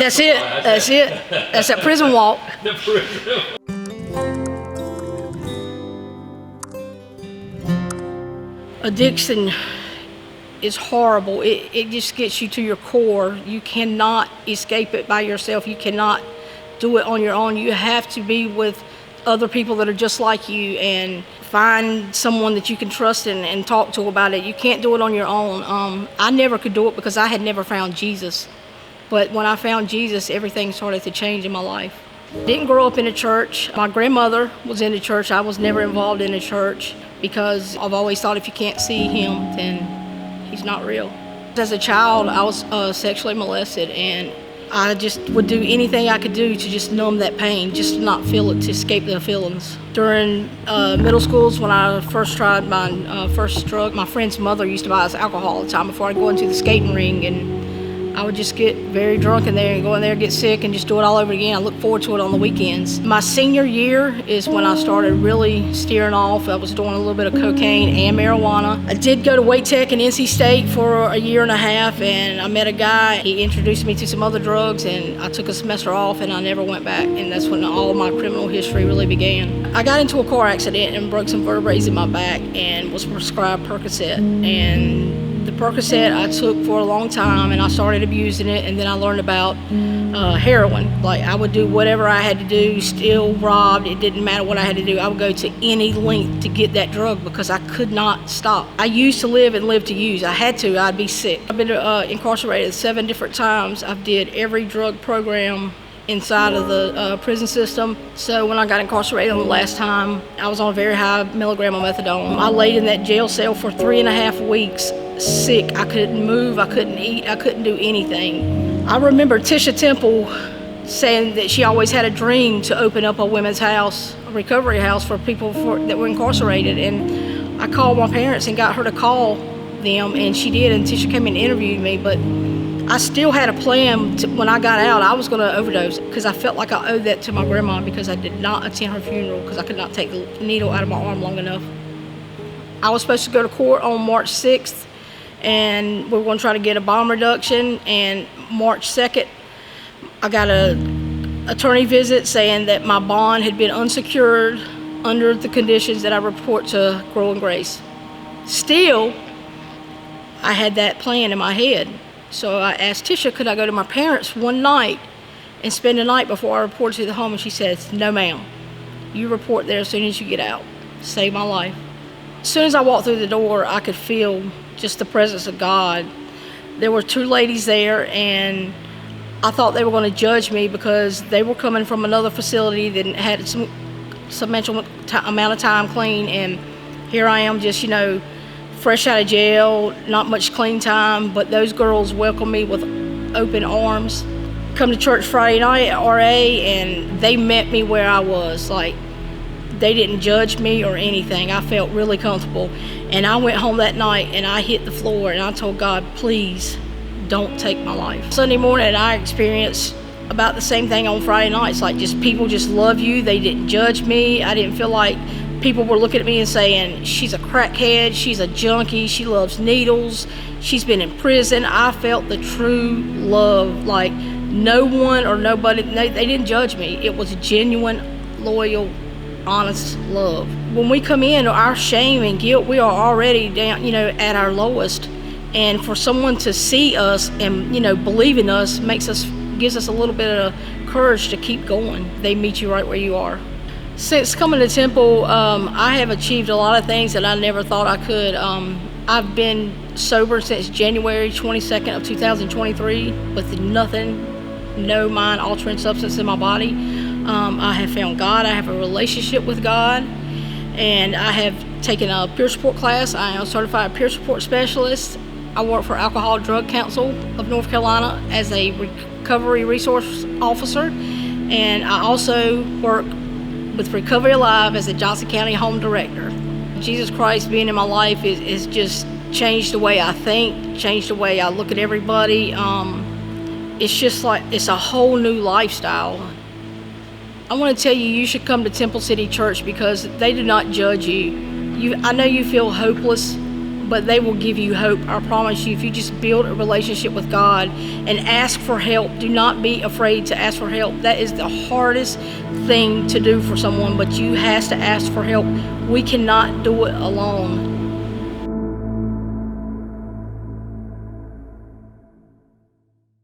That's it. That's it. That's that prison walk. The prison. Addiction is horrible. It just gets you to your core. You cannot escape it by yourself. You cannot do it on your own. You have to be with other people that are just like you and find someone that you can trust and talk to about it. You can't do it on your own. I never could do it because I had never found Jesus. But when I found Jesus, everything started to change in my life. Didn't grow up in a church. My grandmother was in the church. I was never involved in a church because I've always thought if you can't see him, then he's not real. As a child, I was sexually molested, and I just would do anything I could do to just numb that pain, just to not feel it, to escape the feelings. During middle schools, when I first tried my first drug, my friend's mother used to buy us alcohol all the time before I'd go into the skating ring, and I would just get very drunk in there and go in there, get sick, and just do it all over again. I look forward to it on the weekends. My senior year is when I started really steering off. I was doing a little bit of cocaine and marijuana. I did go to Wake Tech and NC State for a year and a half, and I met a guy. He introduced me to some other drugs, and I took a semester off, and I never went back, and that's when all my criminal history really began. I got into a car accident and broke some vertebrae in my back and was prescribed Percocet, and the Percocet I took for a long time, and I started abusing it, and then I learned about heroin. Like, I would do whatever I had to do, steal, rob, it didn't matter what I had to do. I would go to any length to get that drug because I could not stop. I used to live and live to use. I had to, I'd be sick. I've been incarcerated 7 different times. I've did every drug program inside of the prison system. So when I got incarcerated the last time, I was on a very high milligram of methadone. I laid in that jail cell for 3.5 weeks, sick. I couldn't move, I couldn't eat, I couldn't do anything. I remember Tisha Temple saying that she always had a dream to open up a women's house, a recovery house for people that were incarcerated. And I called my parents and got her to call them, and she did, and Tisha came and interviewed me. But I still had a plan when I got out. I was going to overdose because I felt like I owed that to my grandma because I did not attend her funeral because I could not take the needle out of my arm long enough. I was supposed to go to court on March 6th, and we were going to try to get a bond reduction, and March 2nd, I got an attorney visit saying that my bond had been unsecured under the conditions that I report to Grow and Grace. Still, I had that plan in my head. So I asked Tisha, could I go to my parents one night and spend the night before I reported to the home? And she says, no ma'am, you report there as soon as you get out. Save my life. As soon as I walked through the door, I could feel just the presence of God. There were 2 ladies there, and I thought they were going to judge me because they were coming from another facility that had some substantial amount of time clean, and here I am just, fresh out of jail, not much clean time, but those girls welcomed me with open arms. Come to church Friday night at RA, and they met me where I was. Like, they didn't judge me or anything. I felt really comfortable. And I went home that night and I hit the floor and I told God, please don't take my life. Sunday morning, I experienced about the same thing on Friday nights. Like, just people just love you. They didn't judge me. I didn't feel like people were looking at me and saying, she's a crackhead, she's a junkie, she loves needles, she's been in prison. I felt the true love. Like, no one or nobody, they didn't judge me. It was genuine, loyal, honest love. When we come in, our shame and guilt, we are already down, at our lowest. And for someone to see us and, believe in us gives us a little bit of courage to keep going. They meet you right where you are. Since coming to Temple, I have achieved a lot of things that I never thought I could. I've been sober since January 22nd of 2023 with nothing, no mind-altering substance in my body. I have found God. I have a relationship with God, and I have taken a peer support class. I am a certified peer support specialist. I work for Alcohol Drug Council of North Carolina as a recovery resource officer, and I also work with Recovery Alive as a Johnson County Home Director. Jesus Christ being in my life is just changed the way I think, changed the way I look at everybody. It's just like, it's a whole new lifestyle. I want to tell you, you should come to Temple City Church because they do not judge you. I know you feel hopeless, but they will give you hope. I promise you, if you just build a relationship with God and ask for help. Do not be afraid to ask for help. That is the hardest thing to do for someone, but you have to ask for help. We cannot do it alone.